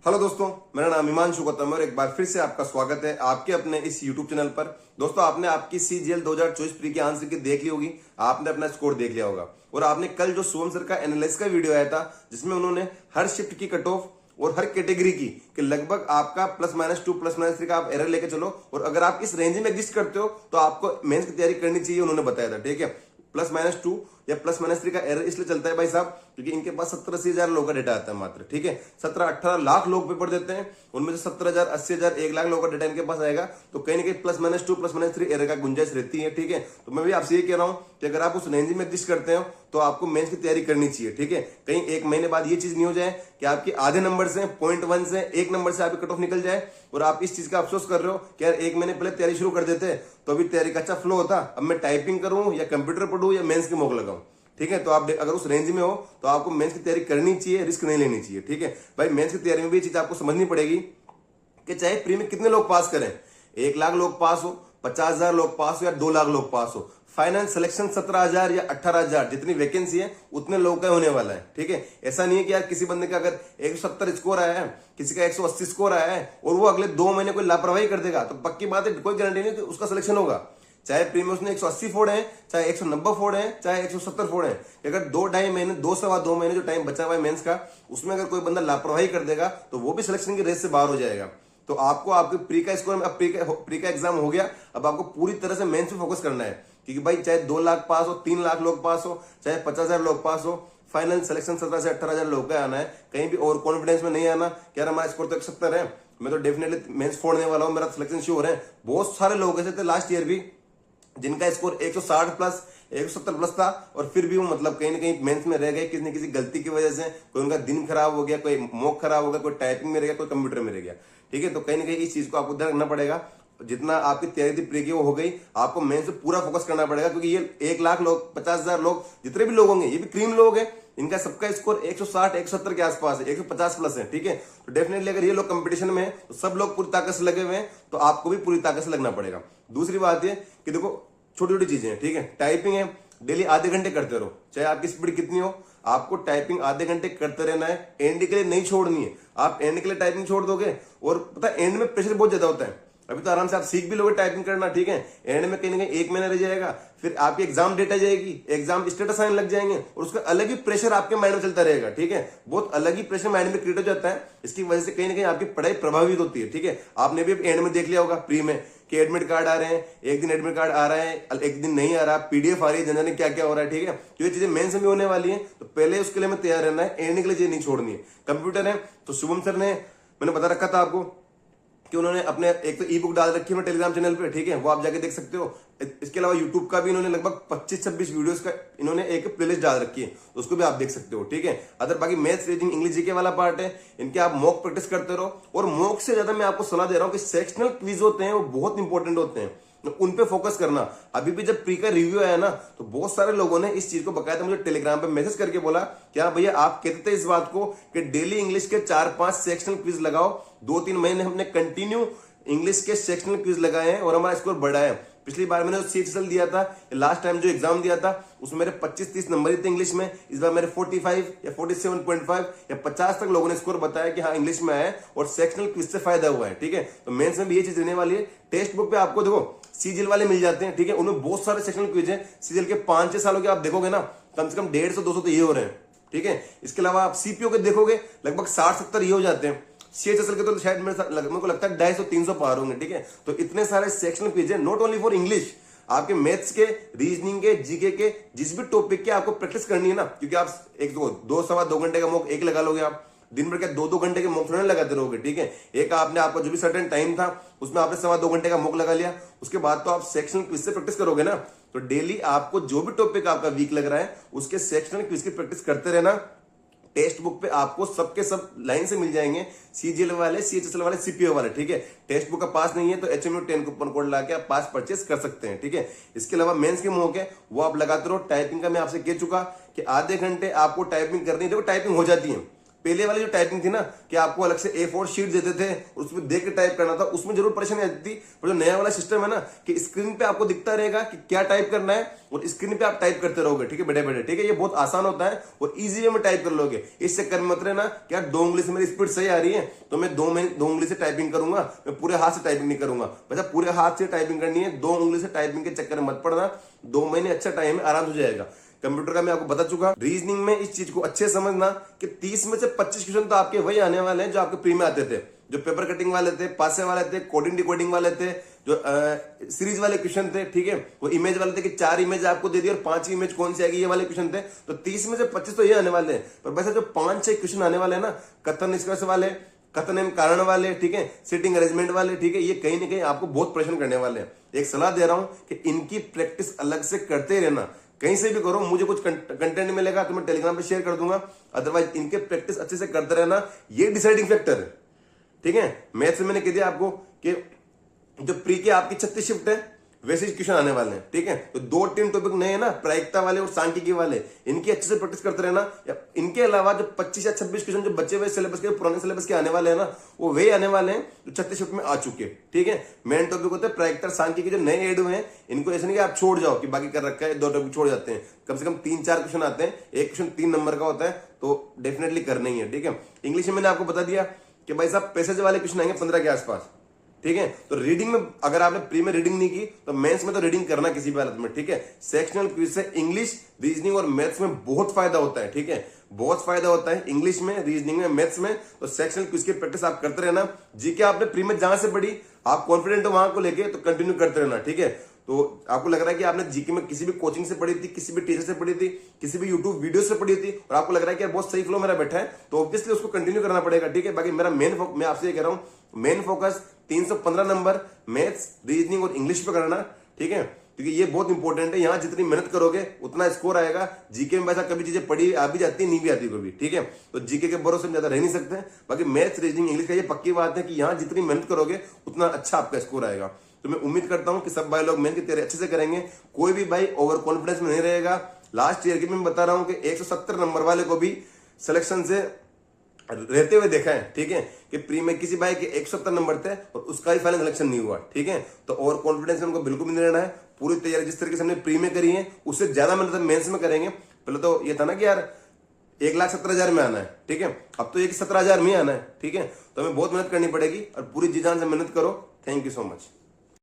Hello दोस्तों, मेरा नाम हिमांशु गौतम है और एक बार फिर से आपका स्वागत है आपके अपने इस यूट्यूब चैनल पर। दोस्तों, आपने आपकी CGL 2024 प्री की आंसर की देख ली होगी, आपने अपना स्कोर देख लिया होगा और आपने कल जो शुभम सर का एनालिसिस का वीडियो आया था जिसमें उन्होंने हर शिफ्ट की कट ऑफ और हर कैटेगरी की कि लगभग आपका +-2 +-3 का आप एरर लेके चलो और अगर आप इस रेंज में एग्जिस्ट करते हो तो आपको मेंस की तैयारी करनी चाहिए, उन्होंने बताया था। ठीक है, +-2 या +-3 का एरर इसलिए चलता है भाई साहब क्योंकि इनके पास 70-80 हजार लोगों का डेटा आता है मात्र। ठीक है, 17-18 लाख लोग पेपर देते हैं, उनमें से 70,000, 80,000, 1 लाख लोगों का डेटा इनके पास आएगा, तो कहीं ना कहीं +-2 +-3 एरर का गुंजाइश रहती है। ठीक है, तो मैं भी आपसे ये कह रहा हूं कि अगर आप उस रेंज में एग्जिस्ट करते हो तो आपको मेंस की तैयारी करनी चाहिए। ठीक है, कहीं 1 महीने बाद ये चीज नहीं हो जाए कि आपकी आधे नंबर से 0.1 से 1 नंबर से आपकी कट ऑफ निकल जाए और आप इस चीज का अफसोस कर रहे हो कि यार 1 महीने पहले तैयारी शुरू कर देते तो अभी तैयारी का अच्छा फ्लो होता, अब मैं टाइपिंग करूं या कंप्यूटर पढ़ूं या मेंस की मॉक लगाऊं। ठीक है, तो आप अगर उस रेंज में हो तो आपको मेंस की तैयारी करनी चाहिए, रिस्क नहीं लेनी चाहिए। ठीक है भाई, मेंस की तैयारी में भी ये चीज आपको समझनी पड़ेगी कि चाहे प्री में कितने लोग पास करें, 1 लाख लोग पास हो, 50,000 लोग पास हो या 2 लाख लोग पास हो, फाइनल सिलेक्शन 17,000 या 18,000 जितनी वैकेंसी है उतने लोगों का होने वाला है। ठीक है, ऐसा नहीं है कि यार किसी बंदे का अगर 170 स्कोर आया है, किसी का 180 स्कोर आया है और वो अगले 2 महीने कोई लापरवाही कर देगा तो पक्की बात है कोई गारंटी नहीं कि उसका सिलेक्शन होगा। चाहे प्री में उसने 180 फोड़ है, चाहे 190 फोड़ है, चाहे 170 फोड़ है, अगर 2-2.5 महीने 2-2.5 महीने जो टाइम बचा हुआ है मेंस का, उसमें अगर कोई बंदा लापरवाही कर देगा तो वो भी सिलेक्शन की रेस से बाहर हो जाएगा। तो आपको आपके प्री का स्कोर, अब प्री का एग्जाम हो गया, अब आपको पूरी तरह से मेंस पे फोकस करना है क्योंकि भाई चाहे 2 लाख पास हो, 3 लाख लोग पास हो, चाहे 50,000 लोग पास हो, फाइनल सिलेक्शन 17 से 18,000 लोग का आना है। कहीं भी ओवर कॉन्फिडेंस में नहीं आना कि यार हमारा स्कोर तो 170 है, मैं तो डेफिनेटली मेंस फोड़ने वाला हूं, मेरा सिलेक्शन श्योर है। बहुत सारे लोग ऐसे थे लास्ट ईयर भी जिनका स्कोर 160 प्लस 170 प्लस था और फिर भी वो मतलब कहीं ना कहीं मेंस में रह गए किसी न किसी गलती की वजह से। कोई उनका दिन खराब हो गया, कोई मॉक खराब हो गया, कोई टाइपिंग में रह गया, कोई कंप्यूटर में रह गया। ठीक है, तो कहीं ना कहीं इस चीज को आपको ध्यान रखना पड़ेगा। जितना आपकी तैयारी थी प्री की वो हो गई, आपको मेंस पे पूरा फोकस करना पड़ेगा क्योंकि ये 1 लाख लोग, 50,000 लोग, जितने भी लोग होंगे ये भी क्रीम लोग हैं, इनका सबका स्कोर 160 170 के आसपास है, 150 प्लस है। ठीक है, तो डेफिनेटली अगर ये लोग कंपटीशन में है तो सब लोग पूरी ताकत से लगे हुए हैं, तो आपको भी पूरी ताकत से लगना पड़ेगा। दूसरी बात ये कि देखो छोटी छोटी चीजें हैं। ठीक है, टाइपिंग है, डेली आधे घंटे करते रहो, चाहे आपकी स्पीड कितनी हो, आपको टाइपिंग आधे घंटे करते रहना है, एंड के लिए नहीं छोड़नी है। आप एंड के लिए टाइपिंग छोड़ दोगे और पता है एंड में प्रेशर बहुत ज्यादा होता है। अभी तो आराम से आप सीख भी लोगे टाइपिंग करना। ठीक है, एंड में कहीं ना कहीं 1 महीना रह जाएगा, फिर आपकी एग्जाम डेट आ जाएगी, एग्जाम स्टेटस आने लग जाएंगे और उसका अलग ही प्रेशर आपके माइंड में चलता रहेगा। ठीक है, बहुत अलग ही प्रेशर माइंड में क्रिएट हो जाता है, इसकी वजह से कहीं ना कहीं आपकी पढ़ाई प्रभावित होती है। ठीक है, आपने भी एंड में देख लिया होगा प्री में कि एडमिट कार्ड आ रहे हैं, एक दिन एडमिट कार्ड आ रहा है, एक दिन नहीं आ रहा, PDF आ रही है, जाने क्या क्या हो रहा है। ठीक है, तो ये चीजें मेंस में होने वाली है, तो पहले उसके लिए हमें तैयार रहना है, एंड के लिए चीज नहीं छोड़नी है। कंप्यूटर है तो शुभम सर ने, मैंने बता रखा था आपको कि उन्होंने अपने एक तो ई बुक डाल रखी है टेलीग्राम चैनल पे। ठीक है, वो आप जाके देख सकते हो। इसके अलावा यूट्यूब का भी इन्होंने लगभग 25-26 वीडियोस का इन्होंने एक प्लेलिस्ट डाल रखी है, उसको भी आप देख सकते हो। ठीक है, अदर बाकी मैथ्स, रीजनिंग, इंग्लिश जीके वाला पार्ट है, इनके आप मॉक प्रैक्टिस करते रहो और मॉक से ज्यादा मैं आपको सलाह दे रहा हूं कि सेक्शनल क्विज होते हैं वो बहुत इंपॉर्टेंट होते हैं, उन पे फोकस करना। अभी भी जब प्री का रिव्यू आया ना तो बहुत सारे लोगों ने इस चीज को बकायदा मुझे टेलीग्राम पे मैसेज करके बोला क्या भैया आप कहते थे इस बात को कि डेली इंग्लिश के 4-5 सेक्शनल क्विज लगाओ। 2-3 महीने हमने कंटिन्यू इंग्लिश के सेक्शनल क्विज लगाए हैं और हमारा स्कोर बढ़ा है। पिछली बार मैंने जो CHSL दिया था, लास्ट टाइम जो एग्जाम दिया था उसमें मेरे 25-30 नंबर ही थे इंग्लिश में, इस बार मेरे 45 या 47.5 या 50 तक लोगों ने स्कोर बताया कि हाँ इंग्लिश में आया और सेक्शनल क्विज से फायदा हुआ है। ठीक है, तो मेंस में भी ये चीज रहने वाली है। टेक्स्ट बुक पे आपको देखो CGL वाले मिल जाते हैं। ठीक है, उनमें बहुत सारे सेक्शनल क्विज है, CGL के 5-6 सालों के आप देखोगे ना कम से कम 150-200 तो ये हो रहे हैं। ठीक है, इसके अलावा आप CPO के देखोगे लगभग 60-70 ये हो जाते हैं। CHSL के तो शायद मेरे को लगता है 250-300 पार होंगे। ठीक है, तो इतने सारे सेक्शनल क्विज है, नॉट ओनली फॉर इंग्लिश, आपके मैथ्स के, रीजनिंग के, जीके के, जिस भी टॉपिक के आपको प्रैक्टिस करनी है ना, क्योंकि आप 2-2.25 घंटे का मॉक एक लगा लोगे, आप दिन भर के 2-2 घंटे के मॉक थोड़े लगाते रहोगे। ठीक है, एक आपने आपका जो भी सर्टेन टाइम था उसमें आपने 2.25 घंटे का मॉक लगा लिया, उसके बाद तो आप सेक्शनल क्विज से प्रैक्टिस करोगे ना। तो डेली आपको जो भी टॉपिक आपका वीक लग रहा है उसके सेक्शनल क्विज की प्रैक्टिस करते रहना। टेक्स्ट बुक पे आपको सबके सब लाइन से मिल जाएंगे, CGL वाले, CHSL वाले, CPO वाले। ठीक है, टेक्स्ट बुक का पास नहीं है तो HMU 10 कूपन कोड लाके आप पास परचेस कर सकते हैं। ठीक है, इसके अलावा मेंस के मॉक है वो आप लगाते रहो। टाइपिंग का मैं आपसे कह चुका कि आधे घंटे आपको टाइपिंग करनी है, देखो टाइपिंग हो जाती है, पहले वाली जो टाइपिंग थी ना कि आपको अलग से A4 शीट देते थे और उसमें देख के टाइप करना था, उसमें जरूर परेशानी आती थी। पर जो नया वाला सिस्टम है ना कि स्क्रीन पे आपको दिखता रहेगा कि क्या टाइप करना है और स्क्रीन पे आप टाइप करते रहोगे, ठीक है बैठे बैठे, ठीक है। ये बहुत आसान होता है और इजी वे में टाइप कर लोगे। इस चक्कर में मत रहना कि यार 2 उंगली से मेरी स्पीड सही आ रही है तो मैं 2 उंगली से टाइपिंग करूंगा, मैं पूरे हाथ से टाइपिंग नहीं करूंगा। बच्चा पूरे हाथ से टाइपिंग करनी है, 2 उंगली से टाइपिंग के चक्कर में मत पड़ना। 2 महीने अच्छा टाइम है, आराम हो जाएगा। कंप्यूटर का मैं आपको बता चुका। रीजनिंग में इस चीज को अच्छे समझना कि 30 में से 25 क्वेश्चन तो आपके वही आने वाले हैं जो आपके प्री में आते थे, जो पेपर कटिंग वाले थे, पासे वाले थे, कोडिंग डिकोडिंग वाले थे, जो सीरीज वाले क्वेश्चन थे, ठीक है। वो इमेज वाले थे कि 4 इमेज आपको दे दी और 5 इमेज कौन सी आएगी, ये वाले क्वेश्चन थे। तो 30 में से 25 तो ये आने वाले हैं। पर वैसे जो 5-6 क्वेश्चन आने वाले हैं ना, कथन निष्कर्ष वाले, कथन एवं कारण वाले, ठीक है, सिटिंग अरेंजमेंट वाले, ठीक है, ये कहीं ना कहीं आपको बहुत परेशान करने वाले हैं। एक सलाह दे रहा हूं कि इनकी प्रैक्टिस अलग से करते रहना, कहीं से भी करो। मुझे कुछ कंटेंट मिलेगा तो मैं टेलीग्राम पे शेयर कर दूंगा, अदरवाइज इनके प्रैक्टिस अच्छे से करते रहना, ये डिसाइडिंग फैक्टर है, ठीक है। मैथ्स में मैंने कह दिया आपको कि जो प्री के आपकी 36 शिफ्ट है वैसे ही क्वेश्चन आने वाले हैं, ठीक है। तो 2-3 टॉपिक नए हैं ना, प्रायिकता वाले और सांख्यिकी वाले, इनकी अच्छे से प्रैक्टिस करते रहना। इनके अलावा जो 25 या 26 क्वेश्चन जो बचे हुए सिलेबस के, पुराने सिलेबस के आने वाले हैं ना, वो वही आने वाले हैं जो 36 शिफ्ट में आ चुके हैं, ठीक है। मेन टॉपिक होते हैं प्रायिकता सांख्यिकी, जो नए एड हुए हैं इनको ऐसे नहीं कि आप छोड़ जाओ कि बाकी कर रखा है, 2 टॉपिक छोड़ जाते हैं। कम से कम 3-4 क्वेश्चन आते हैं, एक क्वेश्चन 3 नंबर का होता है, तो डेफिनेटली करना ही है, ठीक है। इंग्लिश में मैंने आपको बता दिया कि भाई साहब पैसेज वाले क्वेश्चन आएंगे 15 के आसपास, ठीक है। तो रीडिंग में अगर आपने प्री में रीडिंग नहीं की तो मेंस में तो रीडिंग करना किसी भी हालत में, ठीक है। सेक्शनल क्विज से इंग्लिश, रीजनिंग और मैथ्स में बहुत फायदा होता है, ठीक है, बहुत फायदा होता है इंग्लिश में, रीजनिंग में, मैथ्स में। तो सेक्शनल क्विज की प्रैक्टिस आप करते रहना। जीके आपने प्री में जहां से पढ़ी, आप कॉन्फिडेंट हो वहां को लेके, तो कंटिन्यू करते रहना, ठीक है। तो आपको लग रहा है कि आपने जीके में किसी भी कोचिंग से पढ़ी थी, किसी भी टीचर से पढ़ी थी, किसी भी यूट्यूब वीडियो से पढ़ी थी और आपको लग रहा है कि यार बहुत सही फ्लो मेरा बैठा है, तो ऑब्वियसली उसको कंटिन्यू करना पड़ेगा, ठीक है। बाकी मेरा मैं आपसे ये कह रहा हूं, main focus 315 number maths, reasoning और इंग्लिश पे करना, ठीक है, क्योंकि ये बहुत इंपॉर्टेंट है। यहां जितनी मेहनत करोगे उतना स्कोर आएगा। जीके में वैसा कभी चीजें पढ़ी आ भी जाती है, नहीं भी आती कभी, ठीक है। तो जीके के भरोसे में ज्यादा रह नहीं सकते। बाकी मैथ्स, रीजनिंग, इंग्लिश का ये पक्की बात है कि यहां जितनी मेहनत करोगे उतना अच्छा आपका स्कोर आएगा। तो मैं उम्मीद करता हूं कि सब भाई लोग मेहनत की तैयारी अच्छे से करेंगे, कोई भी भाई ओवर कॉन्फिडेंस में नहीं रहेगा। लास्ट ईयर की मैं बता रहा हूं कि 170 नंबर वाले को भी सिलेक्शन से रहते हुए देखा है, ठीक है, कि प्री में किसी भाई के 170 नंबर थे और उसका ही फाइनल सिलेक्शन नहीं हुआ, ठीक है। तो ओवर कॉन्फिडेंस हमको बिल्कुल भी नहीं रहना है। पूरी तैयारी जिस तरीके से हमने प्री में करी है उससे ज्यादा मेहनत मेंस में करेंगे। पहले तो ये था ना कि यार 1,70,000 में आना है, ठीक है, अब तो 17,000 में ही आना है, ठीक है। तो हमें बहुत मेहनत करनी पड़ेगी और पूरी जी जान से मेहनत करो। Thank you so much.